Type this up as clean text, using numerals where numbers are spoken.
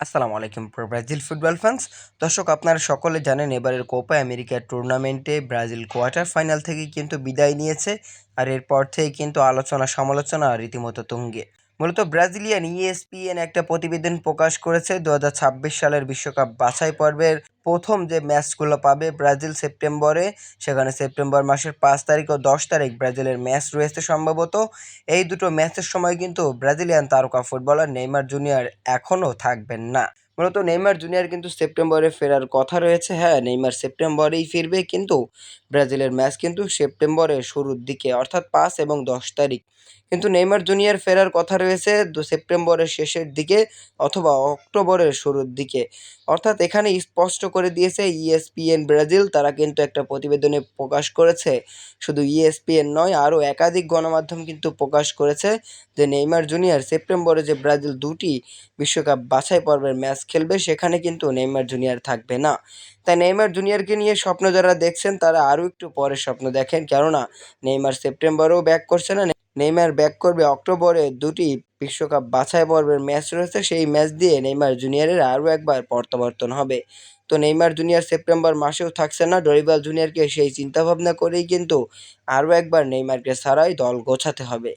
আসসালামু আলাইকুম Brazil football fans. দর্শক, আপনারা সকলে জানেন এবারের কোপা আমেরিকা টুর্নামেন্টে ব্রাজিল কোয়ার্টার ফাইনাল থেকে কিন্তু বিদায় নিয়েছে। আর এরপর থেকে কিন্তু আলোচনা সমালোচনা রীতিমতো তুঙ্গে। মূলত ব্রাজিলিয়ান ইএসপিএন একটা প্রতিবেদন প্রকাশ করেছে 2026 সালের বিশ্বকাপ বাছাই পর্বের প্রথম যে ম্যাচগুলো পাবে ব্রাজিল সেপ্টেম্বরে, সেখানে সেপ্টেম্বর মাসের 5 তারিখ ও 10 তারিখ ব্রাজিলের ম্যাচ রয়েছে সম্ভবত। এই দুটো ম্যাচের সময় কিন্তু ব্রাজিলিয়ান তারকা ফুটবলার নেইমার জুনিয়র এখনও থাকবেন না। মূলত নেইমার জুনিয়র কিন্তু সেপ্টেম্বরে ফেরার কথা রয়েছে। হ্যাঁ, নেইমার সেপ্টেম্বরেই ফিরবে, কিন্তু ব্রাজিলের ম্যাচ কিন্তু সেপ্টেম্বরের শুরুর দিকে, অর্থাৎ 5 এবং 10 তারিখ। কিন্তু নেইমার জুনিয়র ফেরার কথা রয়েছে সেপ্টেম্বরের শেষের দিকে অথবা অক্টোবরের শুরুর দিকে। অর্থাৎ এখানে স্পষ্ট করে দিয়েছে ইএসপিএন ব্রাজিল, তারা কিন্তু একটা প্রতিবেদনে প্রকাশ করেছে। শুধু ইএসপিএন নয়, আরও একাধিক গণমাধ্যম কিন্তু প্রকাশ করেছে যে নেইমার জুনিয়র সেপ্টেম্বরে যে ব্রাজিল দুটি বিশ্বকাপ বাছাই পর্বের ম্যাচ খেলবে, সেখানে কিন্তু নেইমার জুনিয়র থাকবে না। তাই নেইমার জুনিয়রকে নিয়ে স্বপ্ন যারা দেখছেন তারা আরও একটু পরে স্বপ্ন দেখেন, কেননা নেইমার সেপ্টেম্বরেও ব্যাক করছে না, নেইমার ব্যাক করবে অক্টোবরে। দুটি বিশ্বকাপ বাছাই পর্বের ম্যাচ রয়েছে, সেই ম্যাচ দিয়ে নেইমার জুনিয়রের আরও একবার প্রত্যাবর্তন হবে। তো নেইমার জুনিয়র সেপ্টেম্বর মাসেও থাকছে না। ডরিবাল জুনিয়রকে সেই চিন্তাভাবনা করেই কিন্তু আরও একবার নেইমারকে ছাড়াই দল গোছাতে হবে।